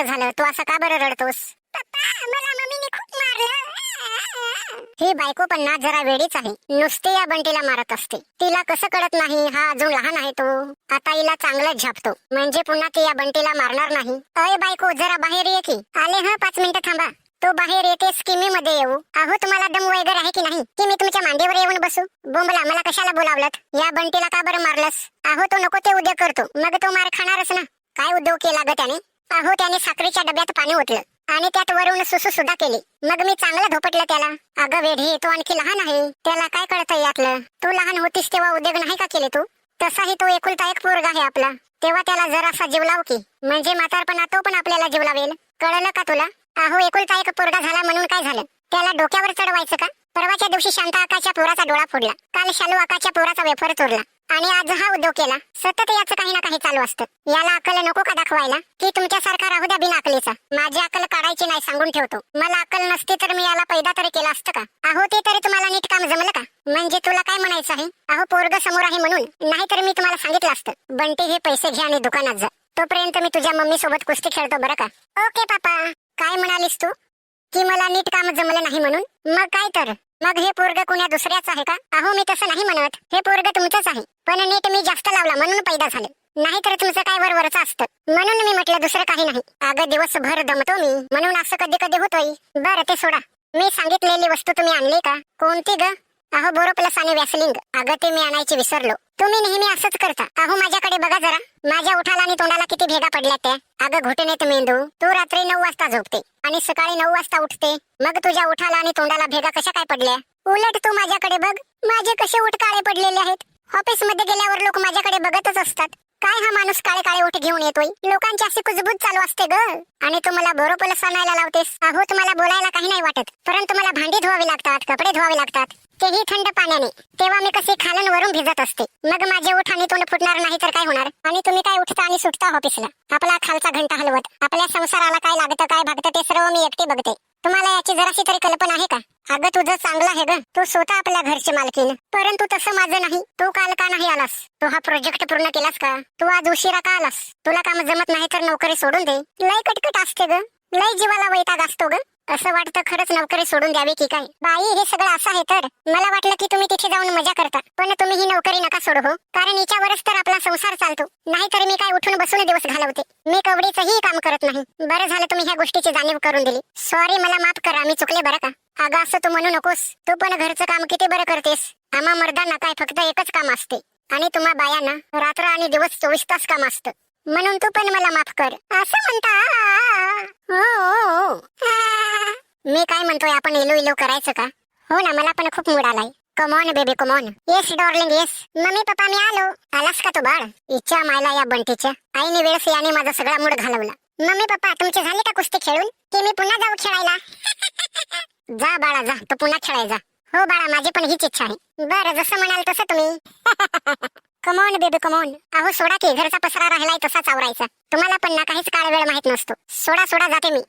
बरं झालं, तू असं का बरं रडतोस? पप्पा, मला मम्मीने खूप मारलं. ही बायको पण ना जरा वेडीच आहे, नुसते या बंटीला मारत असते. तिला कसं कळत नाही हा अजून लहान आहे तो. आता हिला चांगलंच झापतो, म्हणजे पुन्हा ती या बंटीला मारणार नाही. अय बायको, जरा बाहेर ये की. आले हा, 5 मिनिटं थांबा. तो बाहेर येतेस की मी मध्ये येऊ? अहो, तुम्हाला दम वगैरे आहे की नाही की मी तुमच्या मांडीवर येऊन बसू? बोंबला, मला कशाला बोलावलत? या बंटीला का बरं मारलंस? अहो, तो नको ते उद्योग करतो, मग तो मार खाणारच ना. काय उद्योग केला ग त्याने? अहो, त्याने साखरेच्या डब्यात पाणी ओतलं आणि त्यात वरून सुसू सुद्धा केली. मग मी चांगलं धोपटलं त्याला. अगं वेढी, तो आणखी लहान आहे, त्याला काय कळतंय यातलं? तू लहान होतीस तेव्हा उद्योग नाही का केले तू? तसाही तो एकुलता एक पोरगा आहे आपला, तेव्हा त्याला जरासा जीव लाव की, म्हणजे म्हातारपणा तो पण आपल्याला जीव लावेल. कळलं का तुला? अहो, एकुलता एक पोरगा झाला म्हणून काय झालं? त्याला डोक्यावर चढवायचं का? परवाच्या दिवशी शांता आकाच्या पोराचा डोळा फोडला, काल शालू आकाच्या पोराचा वेफर चोरला आणि आज हा उद्योग केला. सतत याचं काही ना काही चालू असतं. याला अक्कल नको का दाखवायला की तुमच्यासारखा राहू द्या बिन अकलीचा? माझी अक्कल काढायची नाही, सांगून ठेवतो. मला अक्कल नसती तर मी याला पैदा तरी केला असतं का? अहो, ते तरी तुम्हाला नीट काम जमलं का? म्हणजे तुला काय म्हणायचं आहे? अहो, पोरग समोर आहे म्हणून, नाहीतर मी तुम्हाला सांगितलं असतं, बंटी हे पैसे घ्या आणि दुकानात जा, तोपर्यंत मी तुझ्या मम्मी सोबत कुस्ती खेळतो बरं का? ओके पापा. काय म्हणालीस तू? की मला नीट काम जमलं नाही म्हणून? मग काय तर, मग हे पोरग कुण्या दुसऱ्याच आहे का? अहो, मी तसं नाही म्हणत, हे पोरग तुमचंच आहे, पण नीट मी जास्त लावला म्हणून पैदा झाले, नाहीतर तुमचं काय वरवरचं असतं. म्हणून मी म्हटलं, दुसरं काही नाही. अगं, दिवसभर दमतो मी, म्हणून असं कधी कधी होतोय. बरं, ते सोडा. मी सांगितलेली वस्तू तुम्ही आणली का? कोणती ग? अहो, बोरोप्लस आणि वॅसलिंग. अगं, ते मी आणायची विसरलो. तुम्ही नेहमी असंच करता. अहो, माझ्याकडे बघा जरा, माझ्या उठाला आणि तोंडाला किती भेगा पडल्या त्या. अगं घुटणेत मेंदू, तू रात्री 9 वाजता झोपते आणि सकाळी 9 वाजता उठते, मग तुझ्या उठाला आणि तोंडाला भेगा कशा काय पडल्या? उलट तू माझ्याकडे बघ, माझे कसे उठ काळे पडलेले आहेत. ऑफिस मध्ये गेल्यावर लोक माझ्याकडे बघतच असतात. काय हा माणूस काळे काळे उठ घेऊन येतोय? लोकांची अशी कुजबूज चालू असते ग. आणि तू मला बोरोप्लस आणायला लावतेस. अहो, तुम्हाला बोलायला काही नाही वाटत, परंतु मला भांडी धुवावी लागतात, कपडे धुवावे लागतात, तेही थंड पाण्याने. तेव्हा मी कशी खालन वरून भिजत असते. मग माझे उठ आणि तोंड फुटणार नाही तर काय होणार? आणि तुम्ही काय उठता आणि सुटता ऑफिसला, आपला खालचा घंटा हलवत. आपल्या संसाराला काय लागतं काय भागतं ते सर्व मी एकटी बघते. तुम्हाला याची जराशी तरी कल्पना आहे का? अगं, तुझं चांगलं आहे ग, तू स्वतः आपल्या घरची मालकीन, परंतु तसं माझं नाही. तू काल का नाही आलास? तू हा प्रोजेक्ट पूर्ण केलास का? तू आज उशिरा का आलास? तुला काम जमत नाही तर नोकरी सोडून दे. लय कटकट असते ग, लय जीवाला वैताग असतो ग. असं वाटतं खरंच नोकरी सोडून द्यावी की काय? बाई, हे सगळं असं आहे तर मला वाटलं की तुम्ही तिथे जाऊन मजा करता, पण तुम्ही ही नोकरी नका सोडू हो, कारण हिच्यावरच तर आपला संसार चालतो. नाहीतर मी काय उठून बसून दिवस घालवते? मी कवडीचंही काम करत नाही. बरं झालं तुम्ही ह्या गोष्टीची जाणीव करून दिली. सॉरी, मला माफ करा, मी चुकले बरं का. अगं, असं तू म्हणू नकोस. तू पण घरचं काम किती बरं करतेस. आम्हा मर्दांना काय फक्त एकच काम असते आणि तुम्हा बायांना रात्र आणि दिवस 24 तास काम असतं, म्हणून तू पण मला माफ कर. असं म्हणता? हो. मी काय म्हणतोय, आपण इलो इलो करायचं का? हो ना, मला पण खूप मूड आलाय. Come on baby, come on. Yes darling, yes. Mummy papa, मी आलो. आलास का तू बाळ? इच्छा मायला या बंटीच्या आईने वेळेस याने माझा सगळा मूड घालवला. मम्मी पप्पा, तुमचे झाले का कुस्ती खेळून की मी पुन्हा जाऊ खेळायला? जा बाळा, जा, तू पुन्हा खेळायला जा. हो बाळा, माझी पण हीच इच्छा आहे. बरं, जसं म्हणाल तसं तुम्ही. Come on baby, come on. अहो, सोडा की, घरचा पसरा राहिलाय तसाच आवरायचा. तुम्हाला पण ना काहीच काळ वेळ माहित नसतो. सोडा सोडा, जाते मी.